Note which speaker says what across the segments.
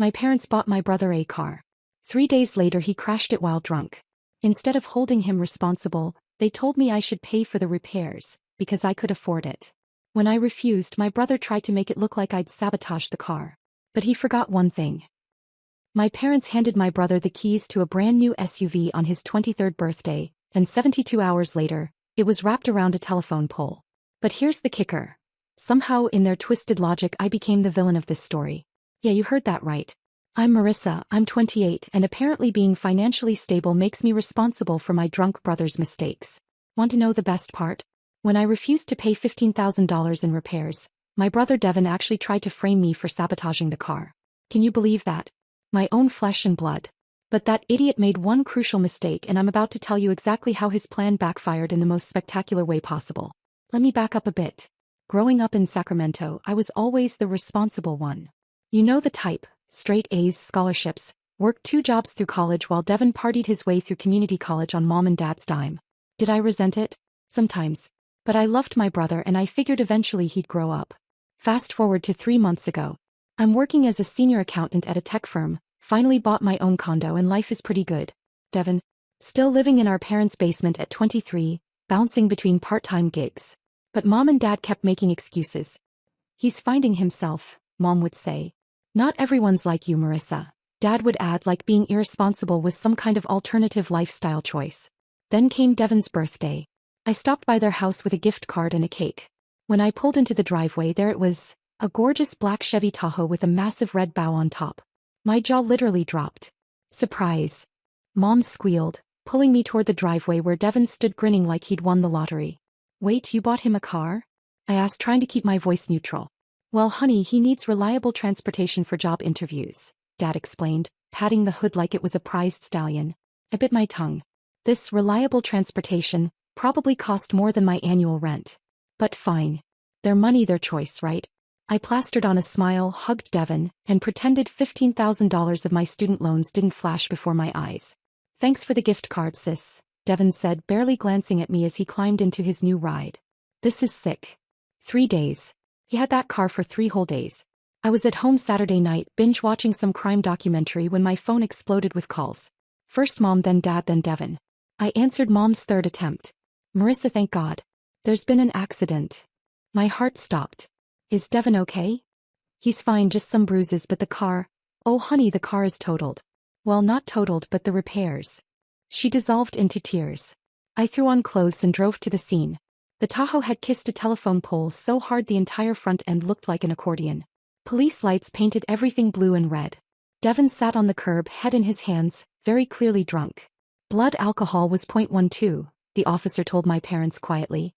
Speaker 1: My parents bought my brother a car. 3 days later he crashed it while drunk. Instead of holding him responsible, they told me I should pay for the repairs, because I could afford it. When I refused, my brother tried to make it look like I'd sabotaged the car. But he forgot one thing. My parents handed my brother the keys to a brand new SUV on his 23rd birthday, and 72 hours later, it was wrapped around a telephone pole. But here's the kicker. Somehow in their twisted logic I became the villain of this story. Yeah, you heard that right. I'm Marissa, I'm 28, and apparently being financially stable makes me responsible for my drunk brother's mistakes. Want to know the best part? When I refused to pay $15,000 in repairs, my brother Devin actually tried to frame me for sabotaging the car. Can you believe that? My own flesh and blood. But that idiot made one crucial mistake, and I'm about to tell you exactly how his plan backfired in the most spectacular way possible. Let me back up a bit. Growing up in Sacramento, I was always the responsible one. You know the type. Straight A's, scholarships, worked 2 jobs through college while Devin partied his way through community college on mom and dad's dime. Did I resent it? Sometimes. But I loved my brother and I figured eventually he'd grow up. Fast forward to 3 months ago. I'm working as a senior accountant at a tech firm, finally bought my own condo and life is pretty good. Devin. Still living in our parents' basement at 23, bouncing between part-time gigs. But mom and dad kept making excuses. He's finding himself, mom would say. Not everyone's like you, Marissa. Dad would add, like being irresponsible was some kind of alternative lifestyle choice. Then came Devin's birthday. I stopped by their house with a gift card and a cake. When I pulled into the driveway, there it was, a gorgeous black Chevy Tahoe with a massive red bow on top. My jaw literally dropped. Surprise. Mom squealed, pulling me toward the driveway where Devin stood grinning like he'd won the lottery. Wait, you bought him a car? I asked, trying to keep my voice neutral. Well, honey, he needs reliable transportation for job interviews, Dad explained, patting the hood like it was a prized stallion. I bit my tongue. This reliable transportation probably cost more than my annual rent. But fine. Their money, their choice, right? I plastered on a smile, hugged Devin, and pretended $15,000 of my student loans didn't flash before my eyes. Thanks for the gift card, sis, Devin said, barely glancing at me as he climbed into his new ride. This is sick. 3 days. He had that car for 3 whole days. I was at home Saturday night, binge-watching some crime documentary when my phone exploded with calls. First mom, then dad, then Devin. I answered mom's 3rd attempt. Marissa, thank God. There's been an accident. My heart stopped. Is Devin okay? He's fine, just some bruises, but the car. Oh honey, the car is totaled. Well, not totaled, but the repairs. She dissolved into tears. I threw on clothes and drove to the scene. The Tahoe had kissed a telephone pole so hard the entire front end looked like an accordion. Police lights painted everything blue and red. Devin sat on the curb, head in his hands, very clearly drunk. Blood alcohol was 0.12, the officer told my parents quietly.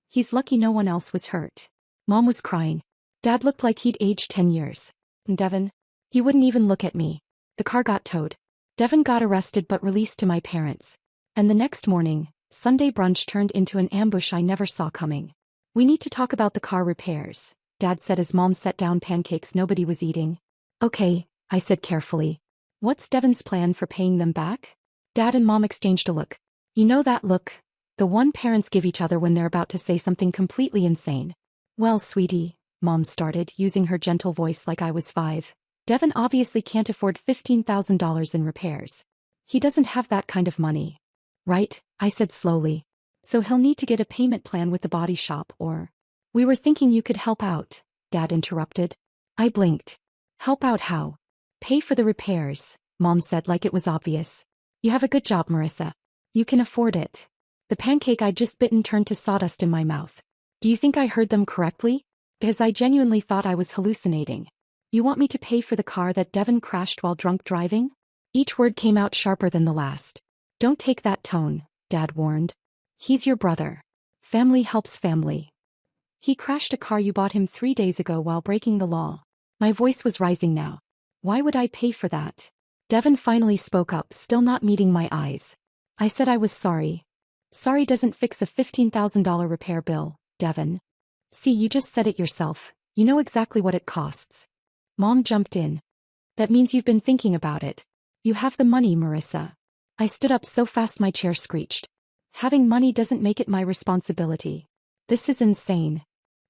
Speaker 1: He's lucky no one else was hurt. Mom was crying. Dad looked like he'd aged 10 years. And Devin? He wouldn't even look at me. The car got towed. Devin got arrested but released to my parents. And the next morning, Sunday brunch turned into an ambush I never saw coming. We need to talk about the car repairs, Dad said as Mom set down pancakes nobody was eating. Okay, I said carefully. What's Devin's plan for paying them back? Dad and Mom exchanged a look. You know that look? The one parents give each other when they're about to say something completely insane. Well, sweetie, Mom started, using her gentle voice like I was 5. Devin obviously can't afford $15,000 in repairs. He doesn't have that kind of money. Right, I said slowly. So he'll need to get a payment plan with the body shop or... We were thinking you could help out, Dad interrupted. I blinked. Help out how? Pay for the repairs, Mom said like it was obvious. You have a good job, Marissa. You can afford it. The pancake I'd just bitten turned to sawdust in my mouth. Do you think I heard them correctly? Because I genuinely thought I was hallucinating. You want me to pay for the car that Devin crashed while drunk driving? Each word came out sharper than the last. Don't take that tone, Dad warned. He's your brother. Family helps family. He crashed a car you bought him 3 days ago while breaking the law. My voice was rising now. Why would I pay for that? Devin finally spoke up, still not meeting my eyes. I said I was sorry. Sorry doesn't fix a $15,000 repair bill, Devin. See, you just said it yourself. You know exactly what it costs. Mom jumped in. That means you've been thinking about it. You have the money, Marissa. I stood up so fast my chair screeched. Having money doesn't make it my responsibility. This is insane.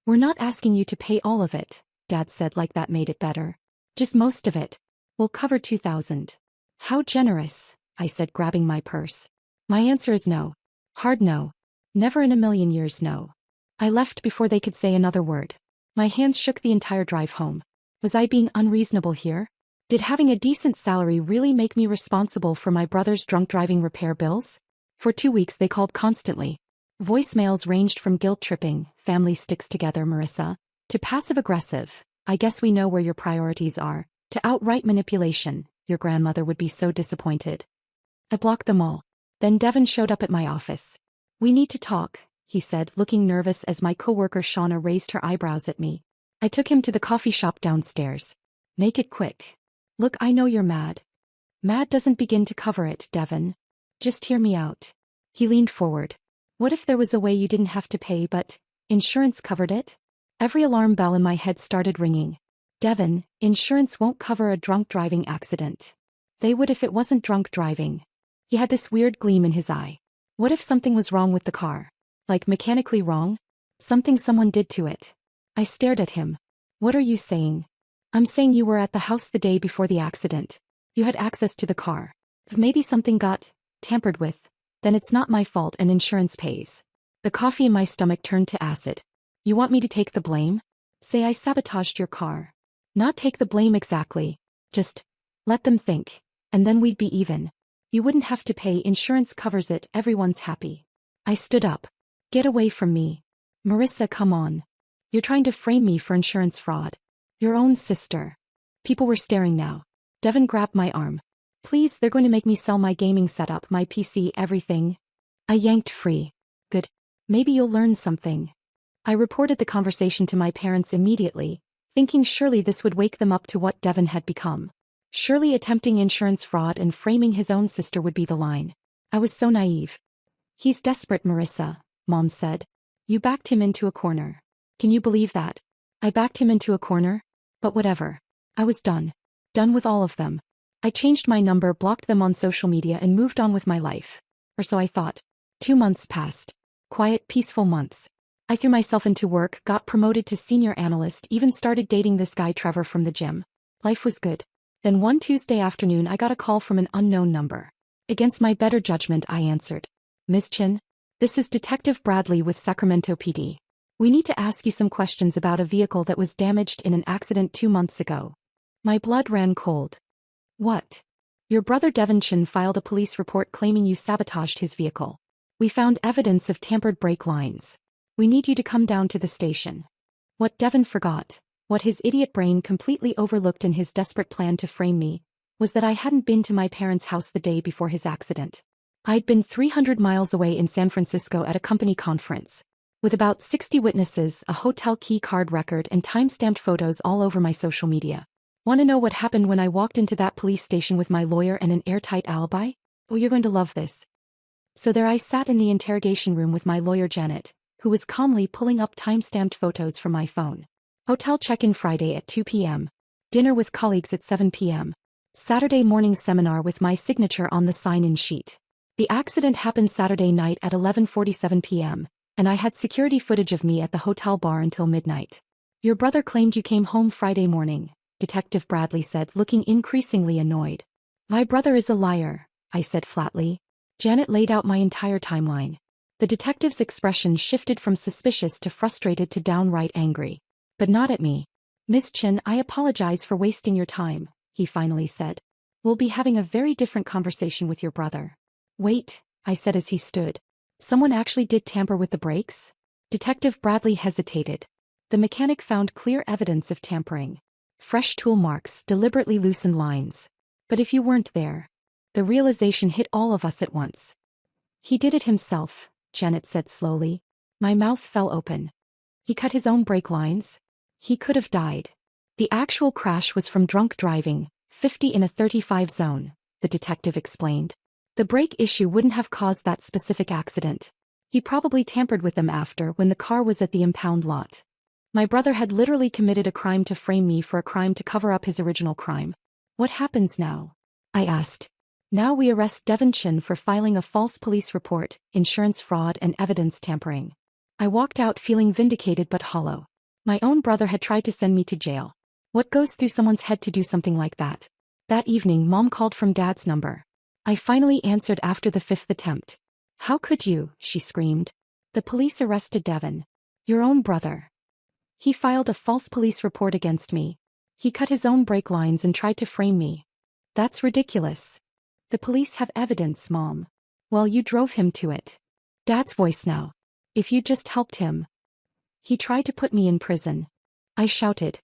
Speaker 1: We're not asking you to pay all of it, Dad said like that made it better. Just most of it. We'll cover 2,000. How generous, I said, grabbing my purse. My answer is no. Hard no. Never in a million years no. I left before they could say another word. My hands shook the entire drive home. Was I being unreasonable here? Did having a decent salary really make me responsible for my brother's drunk driving repair bills? For 2 weeks they called constantly. Voicemails ranged from guilt-tripping, family sticks together, Marissa, to passive-aggressive, I guess we know where your priorities are, to outright manipulation, your grandmother would be so disappointed. I blocked them all. Then Devin showed up at my office. We need to talk, he said, looking nervous as my coworker Shauna raised her eyebrows at me. I took him to the coffee shop downstairs. Make it quick. Look, I know you're mad. Mad doesn't begin to cover it, Devin. Just hear me out. He leaned forward. What if there was a way you didn't have to pay but insurance covered it? Every alarm bell in my head started ringing. Devin, insurance won't cover a drunk driving accident. They would if it wasn't drunk driving. He had this weird gleam in his eye. What if something was wrong with the car? Like mechanically wrong? Something someone did to it. I stared at him. What are you saying? I'm saying you were at the house the day before the accident. You had access to the car. If maybe something got tampered with, then it's not my fault and insurance pays. The coffee in my stomach turned to acid. You want me to take the blame? Say I sabotaged your car. Not take the blame exactly. Just let them think, and then we'd be even. You wouldn't have to pay, insurance covers it, everyone's happy. I stood up. Get away from me. Marissa, come on. You're trying to frame me for insurance fraud. Your own sister. People were staring now. Devin grabbed my arm. Please, they're going to make me sell my gaming setup, my PC, everything. I yanked free. Good. Maybe you'll learn something. I reported the conversation to my parents immediately, thinking surely this would wake them up to what Devin had become. Surely attempting insurance fraud and framing his own sister would be the line. I was so naive. He's desperate, Marissa, Mom said. You backed him into a corner. Can you believe that? I backed him into a corner? But whatever. I was done. Done with all of them. I changed my number, blocked them on social media, and moved on with my life. Or so I thought. 2 months passed. Quiet, peaceful months. I threw myself into work, got promoted to senior analyst, even started dating this guy Trevor from the gym. Life was good. Then one Tuesday afternoon I got a call from an unknown number. Against my better judgment I answered. Ms. Chin? This is Detective Bradley with Sacramento PD. We need to ask you some questions about a vehicle that was damaged in an accident 2 months ago. My blood ran cold. What? Your brother Devin Chin filed a police report claiming you sabotaged his vehicle. We found evidence of tampered brake lines. We need you to come down to the station. What Devin forgot, what his idiot brain completely overlooked in his desperate plan to frame me, was that I hadn't been to my parents' house the day before his accident. I'd been 300 miles away in San Francisco at a company conference. With about 60 witnesses, a hotel key card record, and time-stamped photos all over my social media. Want to know what happened when I walked into that police station with my lawyer and an airtight alibi? Oh, you're going to love this. So there I sat in the interrogation room with my lawyer Janet, who was calmly pulling up time-stamped photos from my phone. Hotel check-in Friday at 2 p.m. Dinner with colleagues at 7 p.m. Saturday morning seminar with my signature on the sign-in sheet. The accident happened Saturday night at 11:47 p.m., and I had security footage of me at the hotel bar until midnight. Your brother claimed you came home Friday morning, Detective Bradley said, looking increasingly annoyed. My brother is a liar, I said flatly. Janet laid out my entire timeline. The detective's expression shifted from suspicious to frustrated to downright angry. But not at me. Miss Chin, I apologize for wasting your time, he finally said. We'll be having a very different conversation with your brother. Wait, I said as he stood. Someone actually did tamper with the brakes? Detective Bradley hesitated. The mechanic found clear evidence of tampering. Fresh tool marks, deliberately loosened lines. But if you weren't there, the realization hit all of us at once. He did it himself, Janet said slowly. My mouth fell open. He cut his own brake lines? He could have died. The actual crash was from drunk driving, 50 in a 35 zone, the detective explained. The brake issue wouldn't have caused that specific accident. He probably tampered with them after when the car was at the impound lot. My brother had literally committed a crime to frame me for a crime to cover up his original crime. What happens now? I asked. Now we arrest Devin Chin for filing a false police report, insurance fraud, and evidence tampering. I walked out feeling vindicated but hollow. My own brother had tried to send me to jail. What goes through someone's head to do something like that? That evening, Mom called from Dad's number. I finally answered after the 5th attempt. How could you? She screamed. The police arrested Devin. Your own brother. He filed a false police report against me. He cut his own brake lines and tried to frame me. That's ridiculous. The police have evidence, Mom. Well, you drove him to it. Dad's voice now. If you just helped him. He tried to put me in prison. I shouted.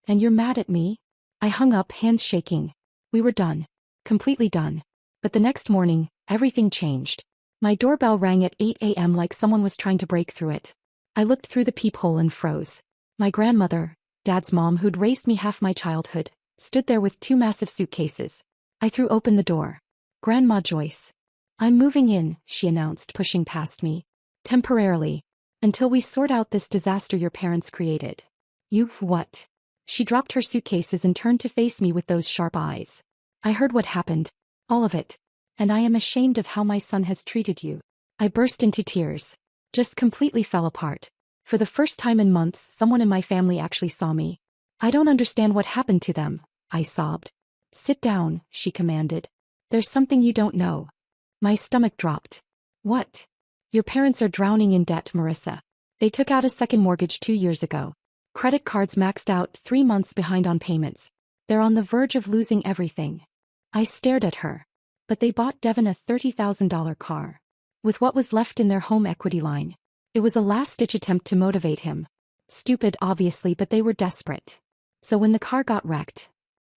Speaker 1: And you're mad at me? I hung up, hands shaking. We were done. Completely done. But the next morning, everything changed. My doorbell rang at 8 a.m. like someone was trying to break through it. I looked through the peephole and froze. My grandmother, Dad's mom who'd raised me half my childhood, stood there with 2 massive suitcases. I threw open the door. Grandma Joyce. I'm moving in, she announced, pushing past me. Temporarily. Until we sort out this disaster your parents created. You, what? She dropped her suitcases and turned to face me with those sharp eyes. I heard what happened. All of it. And I am ashamed of how my son has treated you. I burst into tears. Just completely fell apart. For the first time in months, someone in my family actually saw me. I don't understand what happened to them, I sobbed. Sit down, she commanded. There's something you don't know. My stomach dropped. What? Your parents are drowning in debt, Marissa. They took out a second mortgage 2 years ago. Credit cards maxed out, 3 months behind on payments. They're on the verge of losing everything. I stared at her. But they bought Devin a $30,000 car. With what was left in their home equity line. It was a last-ditch attempt to motivate him. Stupid, obviously, but they were desperate. So when the car got wrecked,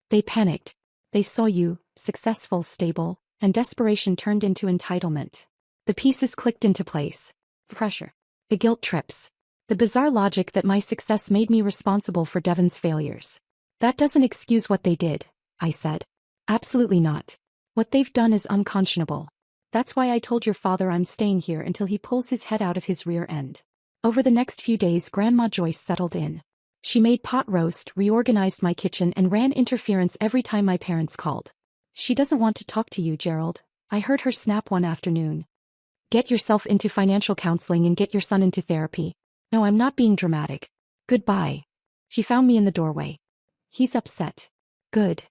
Speaker 1: they panicked. They saw you, successful, stable, and desperation turned into entitlement. The pieces clicked into place. The pressure. The guilt trips. The bizarre logic that my success made me responsible for Devin's failures. That doesn't excuse what they did, I said. Absolutely not. What they've done is unconscionable. That's why I told your father I'm staying here until he pulls his head out of his rear end. Over the next few days, Grandma Joyce settled in. She made pot roast, reorganized my kitchen, and ran interference every time my parents called. She doesn't want to talk to you, Gerald, I heard her snap one afternoon. Get yourself into financial counseling and get your son into therapy. No, I'm not being dramatic. Goodbye. She found me in the doorway. He's upset. Good.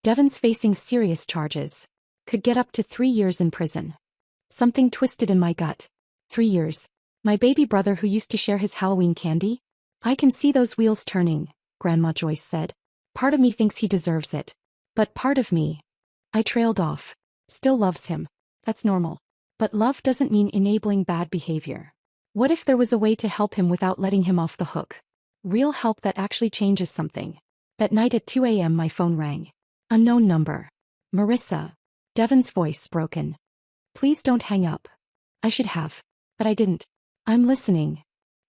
Speaker 1: Devin's facing serious charges. Could get up to 3 years in prison. Something twisted in my gut. 3 years. My baby brother who used to share his Halloween candy? I can see those wheels turning, Grandma Joyce said. Part of me thinks he deserves it. But part of me. I trailed off. Still loves him. That's normal. But love doesn't mean enabling bad behavior. What if there was a way to help him without letting him off the hook? Real help that actually changes something. That night at 2 a.m. my phone rang. Unknown number. Marissa. Devin's voice broken. Please don't hang up. I should have. But I didn't. I'm listening.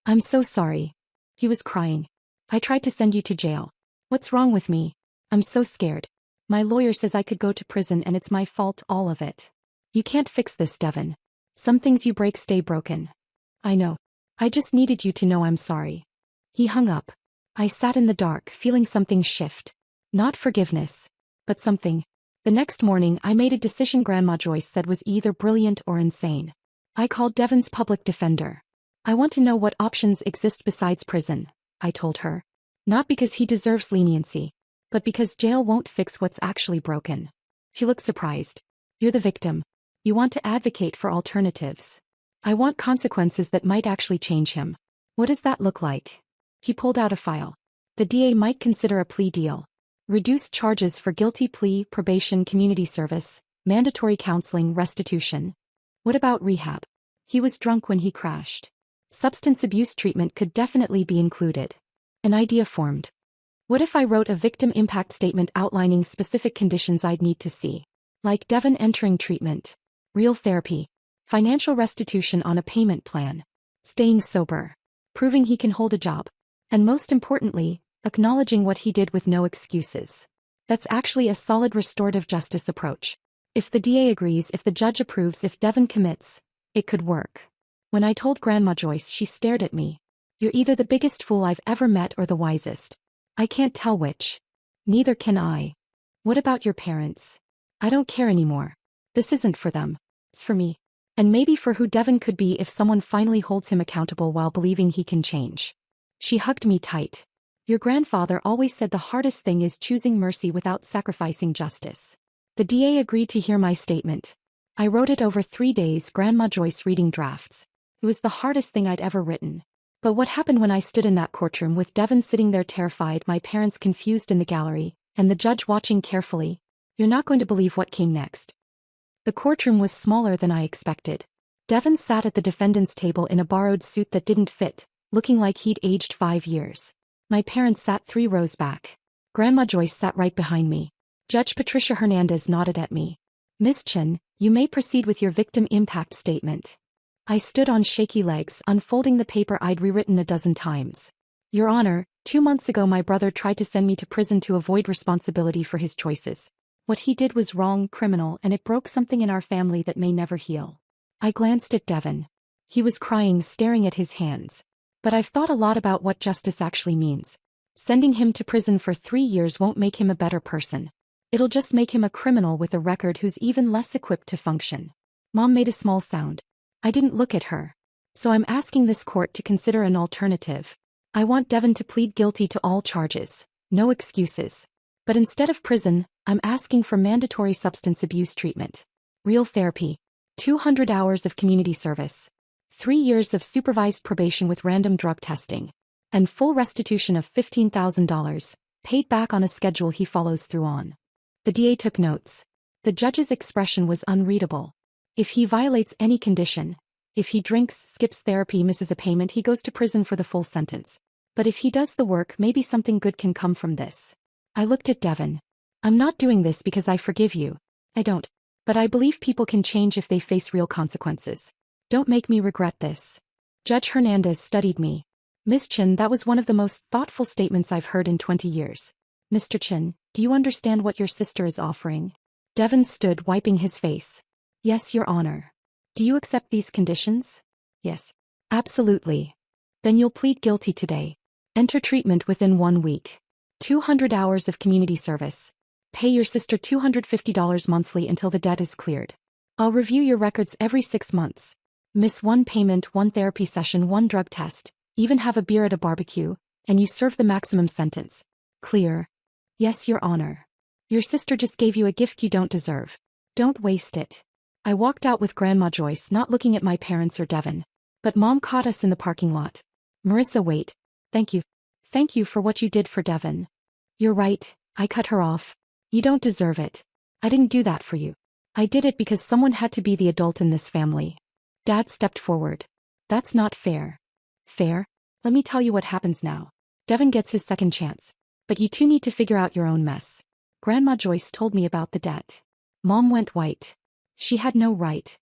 Speaker 1: I'm so sorry. He was crying. I tried to send you to jail. What's wrong with me? I'm so scared. My lawyer says I could go to prison and it's my fault, all of it. You can't fix this, Devin. Some things you break stay broken. I know. I just needed you to know I'm sorry. He hung up. I sat in the dark, feeling something shift. Not forgiveness. But something. The next morning, I made a decision Grandma Joyce said was either brilliant or insane. I called Devin's public defender. I want to know what options exist besides prison, I told her. Not because he deserves leniency, but because jail won't fix what's actually broken. She looked surprised. You're the victim. You want to advocate for alternatives. I want consequences that might actually change him. What does that look like? He pulled out a file. The DA might consider a plea deal. Reduced charges for guilty plea, probation, community service, mandatory counseling, restitution. What about rehab? He was drunk when he crashed. Substance abuse treatment could definitely be included. An idea formed. What if I wrote a victim impact statement outlining specific conditions I'd need to see? Like Devin entering treatment. Real therapy. Financial restitution on a payment plan. Staying sober. Proving he can hold a job. And most importantly, acknowledging what he did with no excuses. That's actually a solid restorative justice approach. If the DA agrees, if the judge approves, if Devin commits, it could work. When I told Grandma Joyce, she stared at me. You're either the biggest fool I've ever met or the wisest. I can't tell which. Neither can I. What about your parents? I don't care anymore. This isn't for them. It's for me. And maybe for who Devin could be if someone finally holds him accountable while believing he can change. She hugged me tight. Your grandfather always said the hardest thing is choosing mercy without sacrificing justice. The DA agreed to hear my statement. I wrote it over 3 days, Grandma Joyce reading drafts. It was the hardest thing I'd ever written. But what happened when I stood in that courtroom with Devon sitting there terrified, my parents confused in the gallery, and the judge watching carefully? You're not going to believe what came next. The courtroom was smaller than I expected. Devon sat at the defendant's table in a borrowed suit that didn't fit, looking like he'd aged 5 years. My parents sat 3 rows back. Grandma Joyce sat right behind me. Judge Patricia Hernandez nodded at me. Ms. Chen, you may proceed with your victim impact statement. I stood on shaky legs, unfolding the paper I'd rewritten a dozen times. Your Honor, 2 months ago my brother tried to send me to prison to avoid responsibility for his choices. What he did was wrong, criminal, and it broke something in our family that may never heal. I glanced at Devon. He was crying, staring at his hands. But I've thought a lot about what justice actually means. Sending him to prison for 3 years won't make him a better person. It'll just make him a criminal with a record who's even less equipped to function. Mom made a small sound. I didn't look at her. So I'm asking this court to consider an alternative. I want Devon to plead guilty to all charges. No excuses. But instead of prison, I'm asking for mandatory substance abuse treatment. Real therapy. 200 hours of community service. 3 years of supervised probation with random drug testing. And full restitution of $15,000, paid back on a schedule he follows through on. The DA took notes. The judge's expression was unreadable. If he violates any condition, if he drinks, skips therapy, misses a payment, he goes to prison for the full sentence. But if he does the work, maybe something good can come from this. I looked at Devon. I'm not doing this because I forgive you. I don't. But I believe people can change if they face real consequences. Don't make me regret this. Judge Hernandez studied me. Ms. Chen, that was one of the most thoughtful statements I've heard in 20 years. Mr. Chen, do you understand what your sister is offering? Devon stood, wiping his face. Yes, Your Honor. Do you accept these conditions? Yes. Absolutely. Then you'll plead guilty today. Enter treatment within 1 week. 200 hours of community service. Pay your sister $250 monthly until the debt is cleared. I'll review your records every 6 months. Miss 1 payment, 1 therapy session, 1 drug test, even have a beer at a barbecue, and you serve the maximum sentence. Clear? Yes, Your Honor. Your sister just gave you a gift you don't deserve. Don't waste it. I walked out with Grandma Joyce, not looking at my parents or Devon. But Mom caught us in the parking lot. Marissa, wait. Thank you. Thank you for what you did for Devon. You're right, I cut her off. You don't deserve it. I didn't do that for you. I did it because someone had to be the adult in this family. Dad stepped forward. That's not fair. Fair? Let me tell you what happens now. Devon gets his second chance. But you two need to figure out your own mess. Grandma Joyce told me about the debt. Mom went white. She had no right.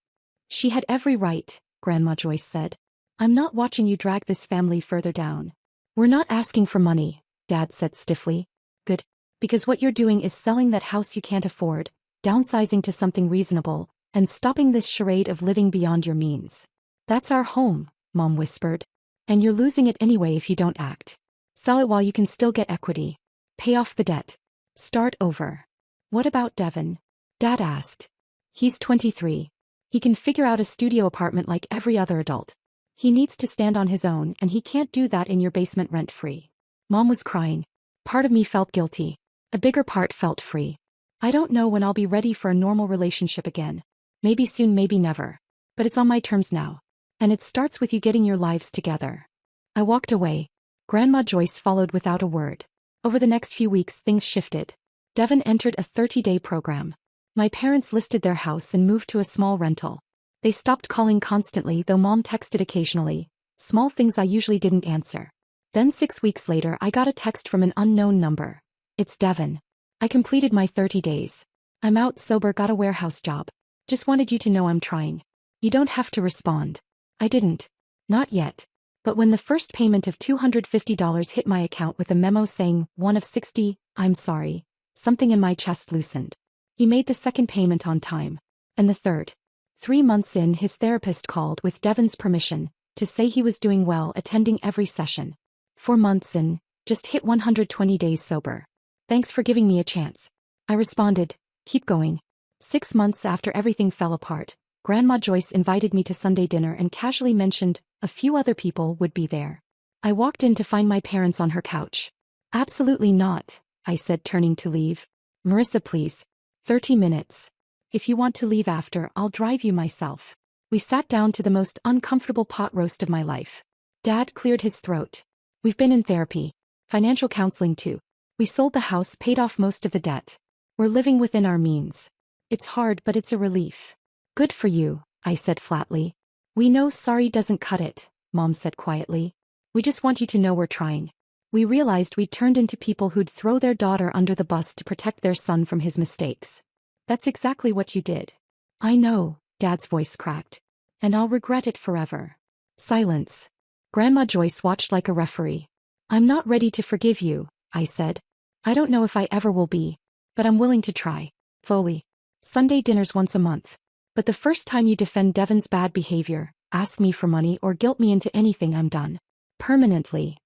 Speaker 1: She had every right, Grandma Joyce said. I'm not watching you drag this family further down. We're not asking for money, Dad said stiffly. Good. Because what you're doing is selling that house you can't afford, downsizing to something reasonable, and stopping this charade of living beyond your means. That's our home, Mom whispered. And you're losing it anyway if you don't act. Sell it while you can still get equity. Pay off the debt. Start over. What about Devon? Dad asked. He's 23. He can figure out a studio apartment like every other adult. He needs to stand on his own, and he can't do that in your basement rent-free. Mom was crying. Part of me felt guilty. A bigger part felt free. I don't know when I'll be ready for a normal relationship again. Maybe soon, maybe never. But it's on my terms now. And it starts with you getting your lives together. I walked away. Grandma Joyce followed without a word. Over the next few weeks, things shifted. Devon entered a 30-day program. My parents listed their house and moved to a small rental. They stopped calling constantly, though Mom texted occasionally. Small things I usually didn't answer. Then 6 weeks later, I got a text from an unknown number. It's Devon. I completed my 30 days. I'm out sober, got a warehouse job. Just wanted you to know I'm trying. You don't have to respond. I didn't. Not yet. But when the first payment of $250 hit my account with a memo saying, 1 of 60, I'm sorry, something in my chest loosened. He made the second payment on time. And the third. 3 months in, his therapist called with Devon's permission to say he was doing well, attending every session. 4 months in, just hit 120 days sober. Thanks for giving me a chance. I responded, keep going. 6 months after everything fell apart, Grandma Joyce invited me to Sunday dinner and casually mentioned a few other people would be there. I walked in to find my parents on her couch. Absolutely not, I said, turning to leave. Marissa, please. 30 minutes. If you want to leave after, I'll drive you myself. We sat down to the most uncomfortable pot roast of my life. Dad cleared his throat. We've been in therapy. Financial counseling too. We sold the house, paid off most of the debt. We're living within our means. It's hard, but it's a relief. Good for you, I said flatly. We know sorry doesn't cut it, Mom said quietly. We just want you to know we're trying. We realized we'd turned into people who'd throw their daughter under the bus to protect their son from his mistakes. That's exactly what you did. I know, Dad's voice cracked. And I'll regret it forever. Silence. Grandma Joyce watched like a referee. I'm not ready to forgive you, I said. I don't know if I ever will be, but I'm willing to try. Fully. Sunday dinners once a month. But the first time you defend Devon's bad behavior, ask me for money or guilt me into anything, I'm done. Permanently.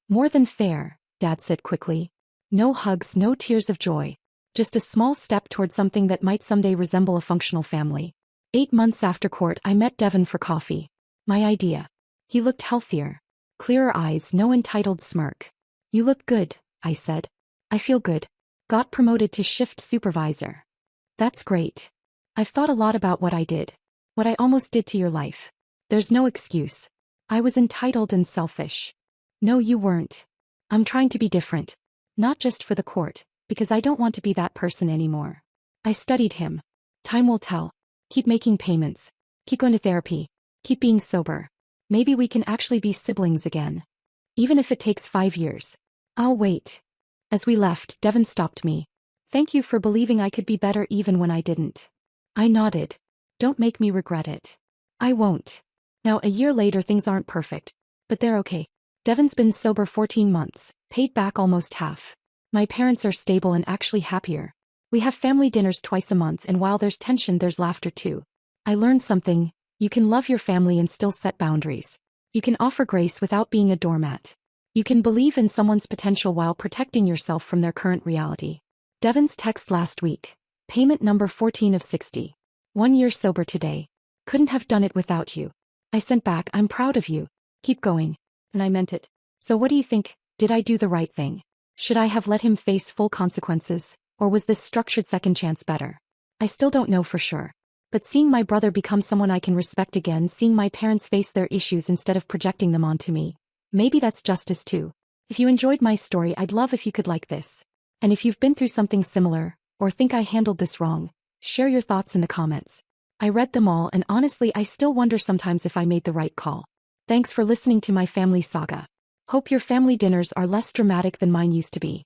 Speaker 1: More than fair, Dad said quickly. No hugs, no tears of joy. Just a small step toward something that might someday resemble a functional family. 8 months after court, I met Devon for coffee. My idea. He looked healthier. Clearer eyes, no entitled smirk. You look good, I said. I feel good. Got promoted to shift supervisor. That's great. I've thought a lot about what I did. What I almost did to your life. There's no excuse. I was entitled and selfish. No, you weren't. I'm trying to be different. Not just for the court, because I don't want to be that person anymore. I studied him. Time will tell. Keep making payments. Keep going to therapy. Keep being sober. Maybe we can actually be siblings again. Even if it takes 5 years. I'll wait. As we left, Devon stopped me. Thank you for believing I could be better even when I didn't. I nodded. Don't make me regret it. I won't. Now, a year later, things aren't perfect. But they're okay. Devon's been sober 14 months, paid back almost half. My parents are stable and actually happier. We have family dinners twice a month, and while there's tension, there's laughter too. I learned something. You can love your family and still set boundaries. You can offer grace without being a doormat. You can believe in someone's potential while protecting yourself from their current reality. Devon's text last week. Payment number 14 of 60. 1 year sober today. Couldn't have done it without you. I sent back, I'm proud of you. Keep going. And I meant it. So what do you think? Did I do the right thing? Should I have let him face full consequences, or was this structured second chance better? I still don't know for sure. But seeing my brother become someone I can respect again, seeing my parents face their issues instead of projecting them onto me, maybe that's justice too. If you enjoyed my story, I'd love if you could like this. And if you've been through something similar, or think I handled this wrong, share your thoughts in the comments. I read them all, and honestly, I still wonder sometimes if I made the right call. Thanks for listening to my family saga. Hope your family dinners are less dramatic than mine used to be.